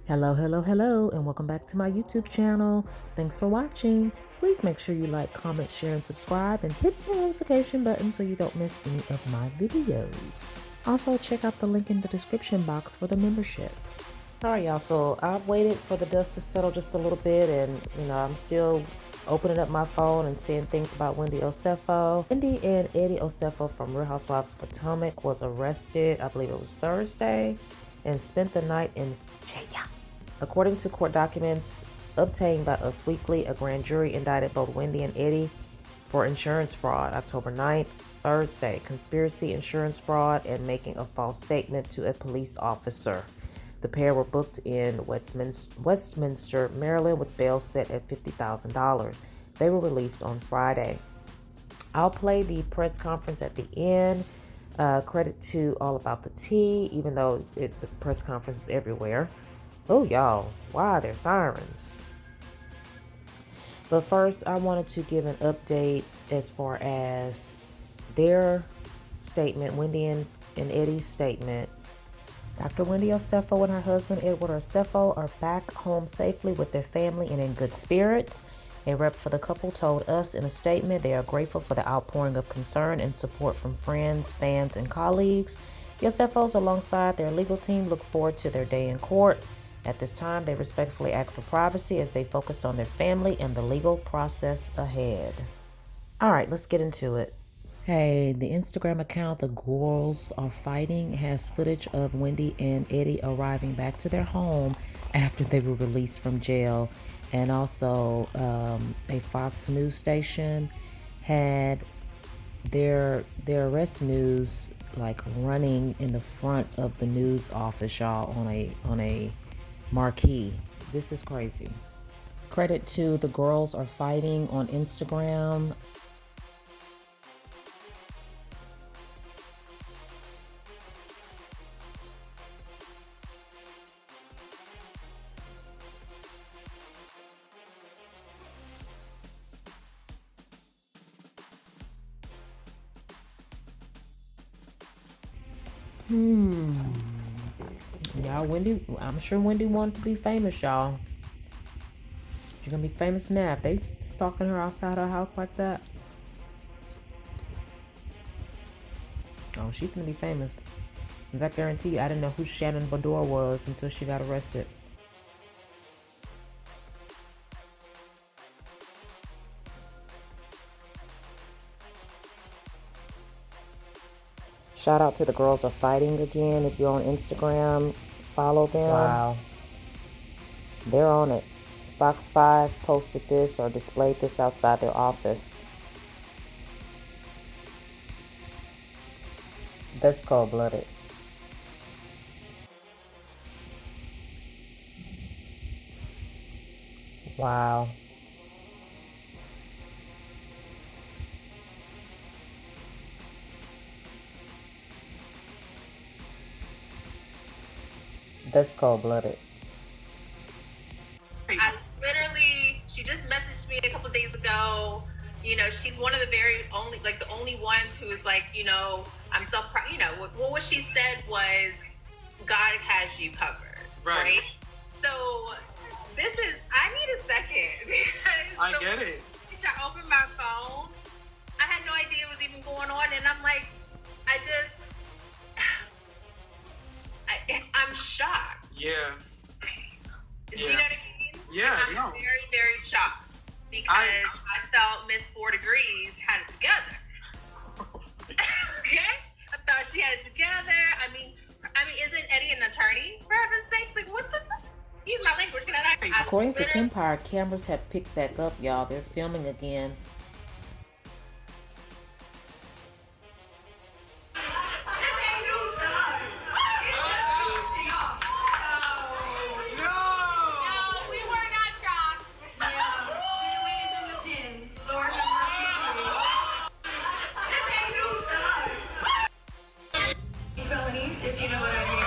Hello, hello, hello, and welcome back to my YouTube channel. Thanks for watching. Please make sure you like, comment, share, and subscribe, and hit the notification button so you don't miss any of my videos. Also, check out the link in the description box for the membership. All right, y'all, so I've waited for the dust to settle just a little bit, and I'm still opening up my phone and seeing things about Wendy Osefos. Wendy and Eddie Osefos from Real Housewives of Potomac was arrested, I believe it was Thursday, and spent the night in jail. According to court documents obtained by Us Weekly, a grand jury indicted both Wendy and Eddie for insurance fraud October 9th, Thursday, conspiracy, insurance fraud, and making a false statement to a police officer. The pair were booked in Westminster, Maryland, with bail set at $50,000. They were released on Friday. I'll play the press conference at the end. Credit to All About the Tea, even though the press conference is everywhere. Oh, y'all, why are there sirens? But first, I wanted to give an update as far as their statement, Wendy and Eddie's statement. Dr. Wendy Osefos and her husband, Edward Osefos, are back home safely with their family and in good spirits. A rep for the couple told us in a statement they are grateful for the outpouring of concern and support from friends, fans, and colleagues. The Osefos, alongside their legal team, look forward to their day in court. At this time, they respectfully ask for privacy as they focus on their family and the legal process ahead. All right, let's get into it. Hey, the Instagram account, The Girls Are Fighting, has footage of Wendy and Eddie arriving back to their home after they were released from jail. And also, a Fox News station had their arrest news like running in the front of the news office, y'all, on a marquee. This is crazy. Credit to The Girls Are Fighting on Instagram. Y'all, Wendy, I'm sure Wendy wanted to be famous, y'all. She's gonna be famous now. If they stalking her outside her house like that, oh, she's gonna be famous. As I guarantee you, I didn't know who Shannon Bador was until she got arrested. Shout out to The Girls Are Fighting again. If you're on Instagram, follow them. Wow. They're on it. Fox 5 posted this or displayed this outside their office. That's cold-blooded. Wow. That's cold-blooded. She just messaged me a couple days ago. You know, she's one of the the only ones who is like, I'm so proud. What she said was, God has you covered, right? So I need a second. I get it. I opened my phone. I had no idea it was even going on, and I'm like, I'm shocked. Yeah. Do you know what I mean? Yeah, I'm very, very shocked because I felt Miss 4 Degrees had it together. Okay? I thought she had it together. I mean, isn't Eddie an attorney, for heaven's sakes? Like, what the? Excuse my language. Can I? According to Empire, cameras have picked back up, y'all. They're filming again. If you know what I mean.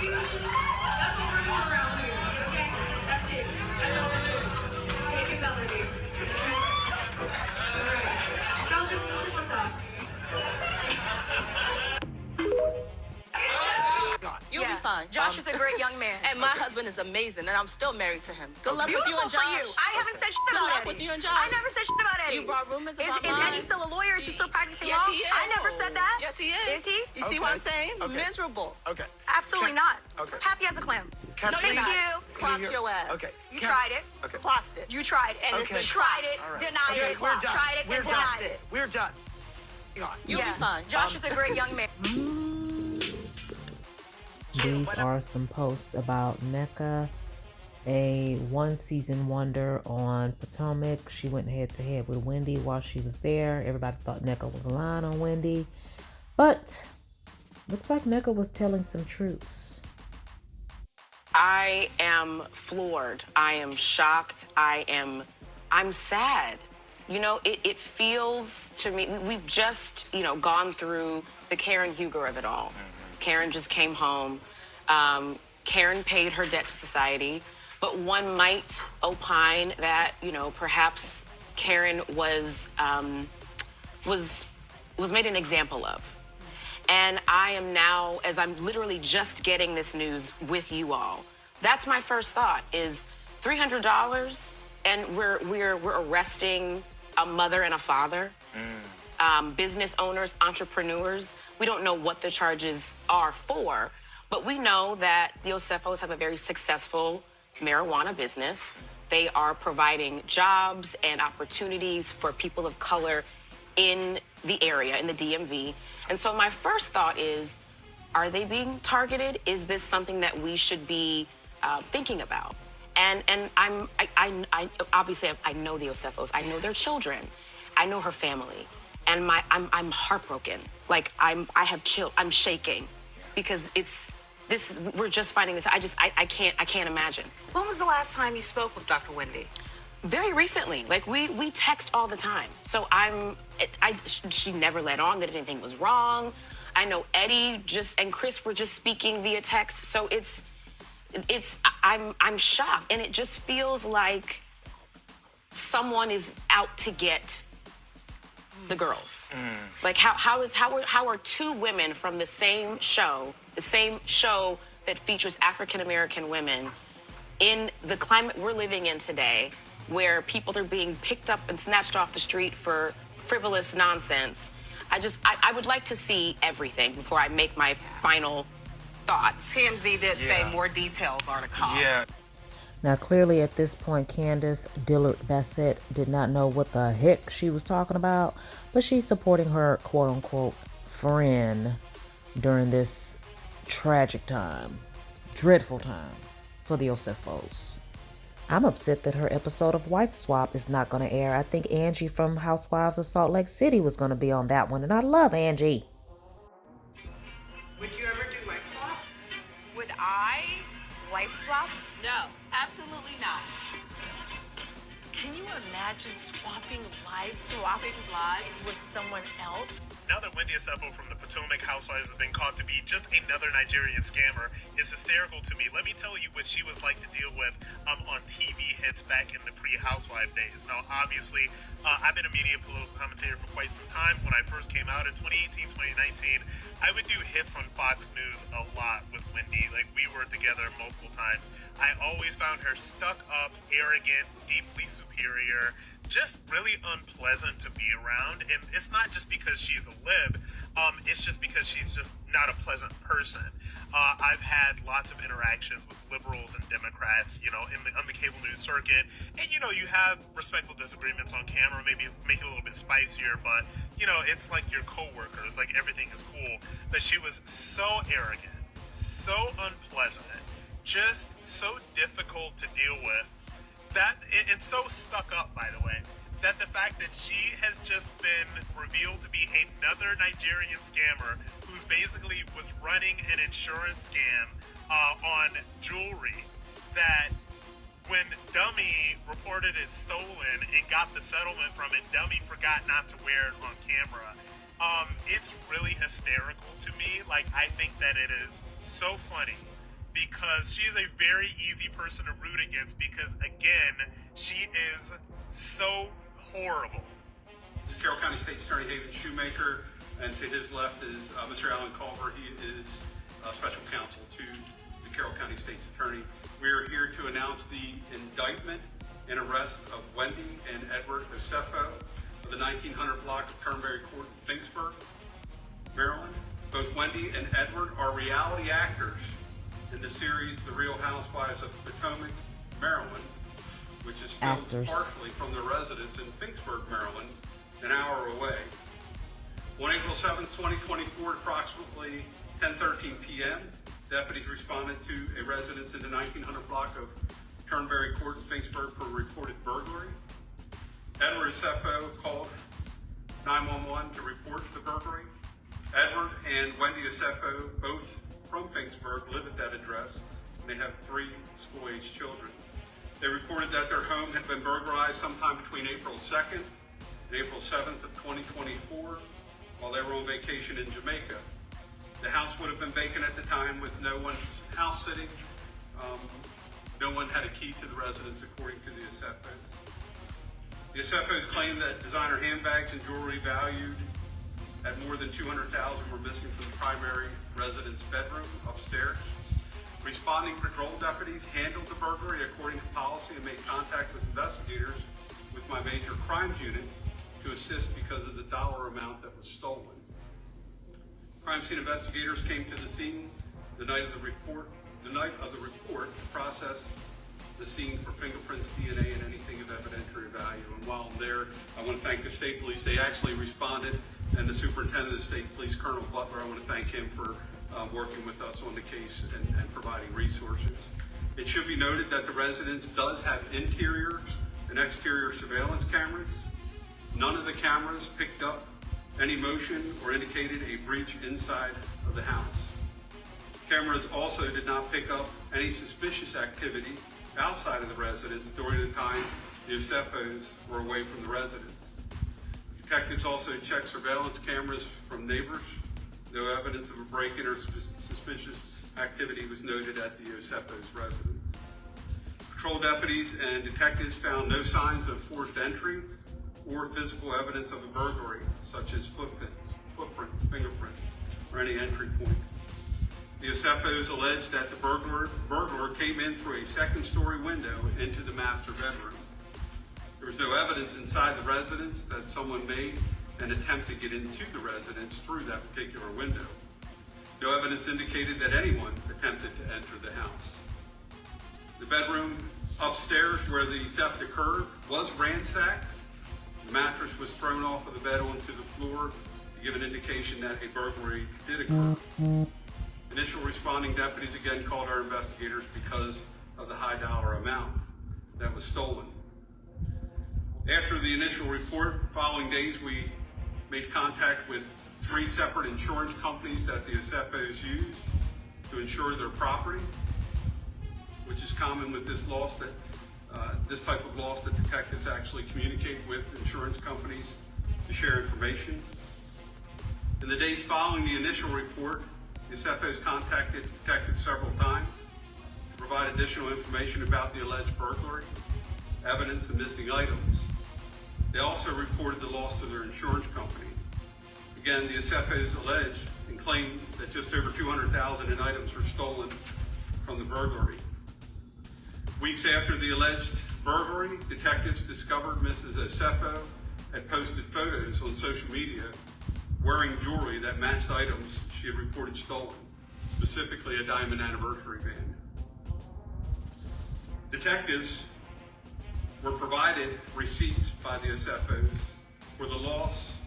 That's what we're doing around here, okay? fine. Josh is a great young man. And my husband is amazing, and I'm still married to him. Good luck with you Beautiful and for Josh. you. I haven't said shit Good about luck Eddie. with you and Josh. I never said shit about Eddie. You brought rumors about Is mine. Eddie still a lawyer? Is he still practicing Yes, law? he is. I never said that. Yes, he is. Is he? You see what I'm saying? Miserable. Okay. Absolutely not. Okay. Happy as a clam. Can No, I- you're Thank not. you. Clocked your ass. Okay. You tried it. Okay. Clocked it. You tried it. And it's Okay. been Tried it. All right. Denied Okay, it. we're done. Tried it. We're and done. denied it. We're done. You'll be fine. Josh is a great young man. These are some posts about NECA, a one-season wonder on Potomac. She went head-to-head with Wendy while she was there. Everybody thought NECA was lying on Wendy, but looks like NECA was telling some truths. I am floored. I am shocked. I'm sad. You know, it feels to me, we've just, gone through the Karen Huger of it all. Karen just came home. Karen paid her debt to society, but one might opine that, perhaps Karen was made an example of. And I am now, as I'm literally just getting this news with you all, that's my first thought is $300 and we're arresting a mother and a father, business owners, entrepreneurs. We don't know what the charges are for, but we know that the Osefos have a very successful marijuana business. They are providing jobs and opportunities for people of color in the area, in the DMV. And so my first thought is, are they being targeted? Is this something that we should be thinking about? And I obviously I know the Osefos. I know their children. I know her family, and I'm heartbroken. Like I'm shaking because we're just finding this. I can't imagine. When was the last time you spoke with Dr. Wendy? Very recently. Like we text all the time. So she never let on that anything was wrong. I know Eddie and Chris were just speaking via text. So I'm shocked, and it just feels like someone is out to get the girls. Like how are two women from the same show that features African American women in the climate we're living in today, where people are being picked up and snatched off the street for frivolous nonsense. I would like to see everything before I make my final thoughts. TMZ did say more details are to come. Yeah. Now, clearly at this point, Candace Dillard Bassett did not know what the heck she was talking about, but she's supporting her quote-unquote friend during this tragic time, dreadful time for the Osefos. I'm upset that her episode of Wife Swap is not going to air. I think Angie from Housewives of Salt Lake City was going to be on that one, and I love Angie. Would you ever do wife swap? Would I wife swap? No, absolutely not. Can you imagine swapping lives with someone else? Now that Wendy Osefo from the Potomac Housewives has been caught to be just another Nigerian scammer is hysterical to me. Let me tell you what she was like to deal with on TV hits back in the pre-Housewife days. Now, obviously, I've been a media political commentator for quite some time. When I first came out in 2018, 2019, I would do hits on Fox News a lot with Wendy. Like, we were together multiple times. I always found her stuck up, arrogant, deeply superior, just really unpleasant to be around. And it's not just because she's a lib, it's just because she's just not a pleasant person. I've had lots of interactions with liberals and Democrats, on the cable news circuit. And, you have respectful disagreements on camera, maybe make it a little bit spicier, but, it's like your coworkers, like everything is cool. But she was so arrogant, so unpleasant, just so difficult to deal with. It's so stuck up, by the way, that the fact that she has just been revealed to be another Nigerian scammer who's basically was running an insurance scam on jewelry, that when Dummy reported it stolen and got the settlement from it, Dummy forgot not to wear it on camera. It's really hysterical to me. Like, I think that it is so funny, because she is a very easy person to root against, because, again, she is so horrible. This is Carroll County State's Attorney Haven Shoemaker, and to his left is Mr. Alan Culver. He is special counsel to the Carroll County State's Attorney. We are here to announce the indictment and arrest of Wendy and Edward Osefos of the 1900 block of Turnberry Court in Finksburg, Maryland. Both Wendy and Edward are reality actors in the series The Real Housewives of Potomac, Maryland, which is filmed partially from their residence in Finksburg, Maryland, an hour away. On April 7, 2024, approximately 10:13 p.m., deputies responded to a residence in the 1900 block of Turnberry Court in Finksburg for a reported burglary. Edward Osefos called 911 to report the burglary. Edward and Wendy Osefos, both from Finksburg, live at that address, and they have 3 school-age children. They reported that their home had been burglarized sometime between April 2nd and April 7th of 2024 while they were on vacation in Jamaica. The house would have been vacant at the time with no one's house sitting. No one had a key to the residence according to the Osefos. The Osefos claimed that designer handbags and jewelry valued at more than $200,000 were missing from the primary residence bedroom upstairs. Responding patrol deputies handled the burglary according to policy and made contact with investigators with my major crimes unit to assist because of the dollar amount that was stolen. Crime scene investigators came to the scene the night of the report to process the scene for fingerprints, DNA, and anything of evidentiary value. And while I'm there, I want to thank the state police. They actually responded, and the superintendent of the state police, Colonel Butler, I want to thank him for working with us on the case and providing resources. It should be noted that the residence does have interior and exterior surveillance cameras. None of the cameras picked up any motion or indicated a breach inside of the house. Cameras also did not pick up any suspicious activity outside of the residence during the time the Osefos were away from the residence. Detectives also checked surveillance cameras from neighbors. No evidence of a break-in or suspicious activity was noted at the Osefos residence. Patrol deputies and detectives found no signs of forced entry or physical evidence of a burglary, such as footprints, fingerprints, or any entry point. The Osefos alleged that the burglar came in through a second-story window into the master bedroom. There was no evidence inside the residence that someone made an attempt to get into the residence through that particular window. No evidence indicated that anyone attempted to enter the house. The bedroom upstairs where the theft occurred was ransacked. The mattress was thrown off of the bed onto the floor to give an indication that a burglary did occur. Initial responding deputies again called our investigators because of the high dollar amount that was stolen. After the initial report, following days, we made contact with 3 separate insurance companies that the Osefos used to insure their property, which is common with this loss that this type of loss that detectives actually communicate with insurance companies to share information. In the days following the initial report, the Osefos contacted detectives several times to provide additional information about the alleged burglary, evidence, and missing items. They also reported the loss to their insurance company. Again, the Osefos alleged and claimed that just over $200,000 in items were stolen from the burglary. Weeks after the alleged burglary, detectives discovered Mrs. Osefos had posted photos on social media wearing jewelry that matched items she had reported stolen, specifically a diamond anniversary band. Detectives were provided receipts by the Osefos for the loss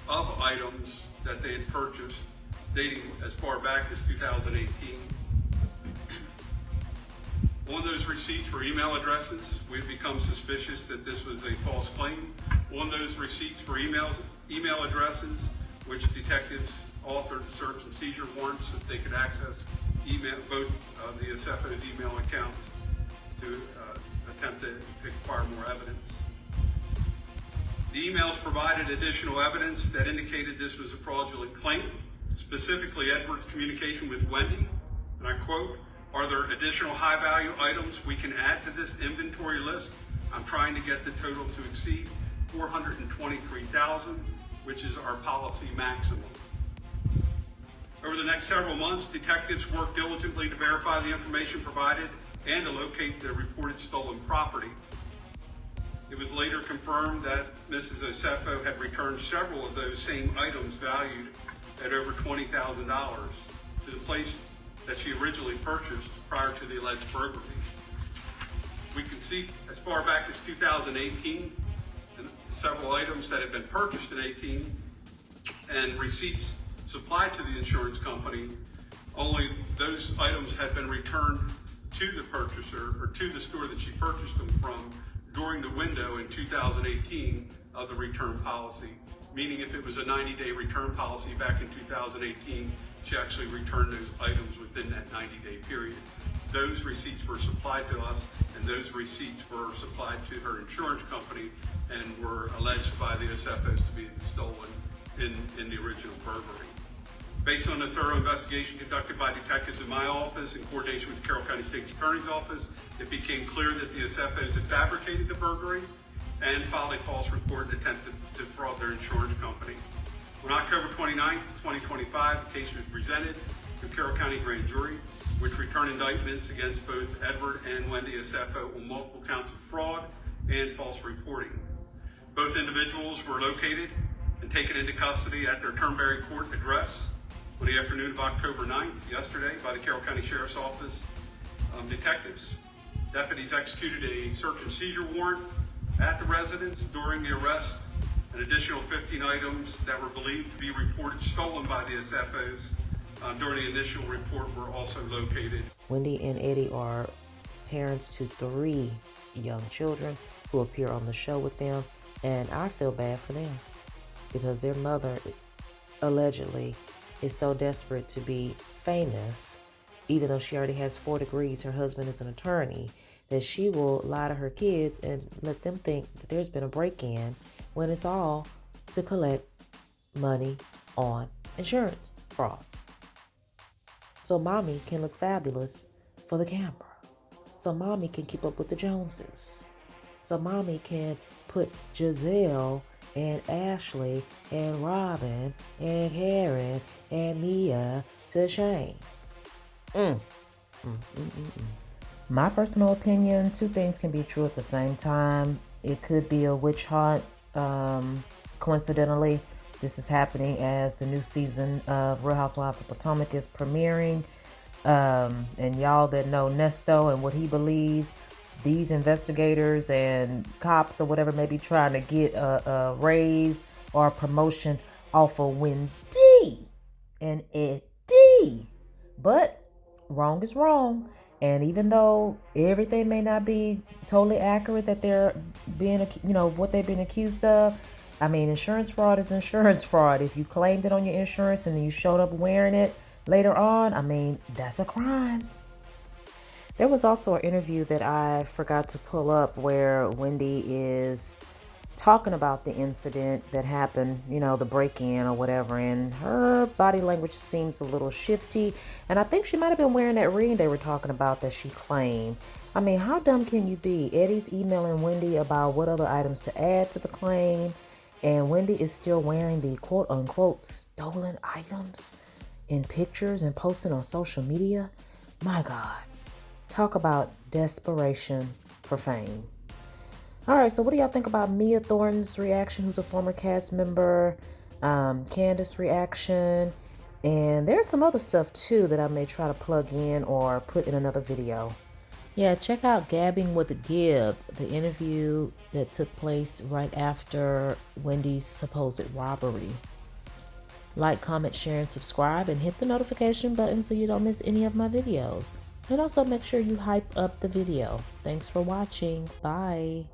of items that they had purchased dating as far back as 2018. On those receipts were email addresses. We had become suspicious that this was a false claim. On those receipts were email addresses, which detectives authored search and seizure warrants so that they could access both the Osefos email accounts to attempt to acquire more evidence. The emails provided additional evidence that indicated this was a fraudulent claim, specifically Edward's communication with Wendy, and I quote, "Are there additional high-value items we can add to this inventory list? I'm trying to get the total to exceed $423,000, which is our policy maximum." Over Over the next several months, detectives worked diligently to verify the information provided and to locate the reported stolen property. It was later confirmed that Mrs. Osefos had returned several of those same items valued at over $20,000 to the place that she originally purchased prior to the alleged burglary. We can see as far back as 2018, and several items that had been purchased in 18 and receipts supplied to the insurance company, only those items had been returned to the purchaser or to the store that she purchased them from during the window in 2018 of the return policy. Meaning if it was a 90-day return policy back in 2018, she actually returned those items within that 90-day period. Those receipts were supplied to us, and those receipts were supplied to her insurance company and were alleged by the Osefos to be stolen in the original burglary. Based on a thorough investigation conducted by detectives in my office in coordination with the Carroll County State's Attorney's Office, it became clear that the Osefos had fabricated the burglary and filed a false report and attempted to defraud their insurance company. On October 29th, 2025, the case was presented to Carroll County Grand Jury, which returned indictments against both Edward and Wendy Osefos on multiple counts of fraud and false reporting. Both individuals were located and taken into custody at their Turnberry Court address on the afternoon of October 9th, yesterday, by the Carroll County Sheriff's Office detectives. Deputies executed a search and seizure warrant at the residence during the arrest. An additional 15 items that were believed to be reported stolen by the Osefos during the initial report were also located. Wendy and Eddie are parents to 3 young children who appear on the show with them, and I feel bad for them because their mother allegedly is so desperate to be famous, even though she already has 4 degrees, her husband is an attorney, that she will lie to her kids and let them think that there's been a break-in when it's all to collect money on insurance fraud. So mommy can look fabulous for the camera. So mommy can keep up with the Joneses. So mommy can put Giselle and Ashley and Robin and Karen and Mia to shame. My personal opinion, 2 things can be true at the same time. It could be a witch hunt. Coincidentally, this is happening as the new season of Real Housewives of Potomac is premiering. And y'all that know Nesto and what he believes, these investigators and cops or whatever may be trying to get a raise or a promotion off of Wendy and Eddie. But wrong is wrong. And even though everything may not be totally accurate that they're being, what they've been accused of, I mean, insurance fraud is insurance fraud. If you claimed it on your insurance and then you showed up wearing it later on, I mean, that's a crime. There was also an interview that I forgot to pull up where Wendy is talking about the incident that happened, the break-in or whatever, and her body language seems a little shifty, and I think she might have been wearing that ring they were talking about that she claimed. I mean, how dumb can you be? Eddie's emailing Wendy about what other items to add to the claim, and Wendy is still wearing the quote-unquote stolen items in pictures and posting on social media. My God. Talk about desperation for fame. All right, so what do y'all think about Mia Thornton's reaction, who's a former cast member, Candace's reaction, and there's some other stuff too that I may try to plug in or put in another video. Yeah, check out Gabbing with Gib, the interview that took place right after Wendy's supposed robbery. Like, comment, share, and subscribe, and hit the notification button so you don't miss any of my videos. And also make sure you hype up the video. Thanks for watching. Bye.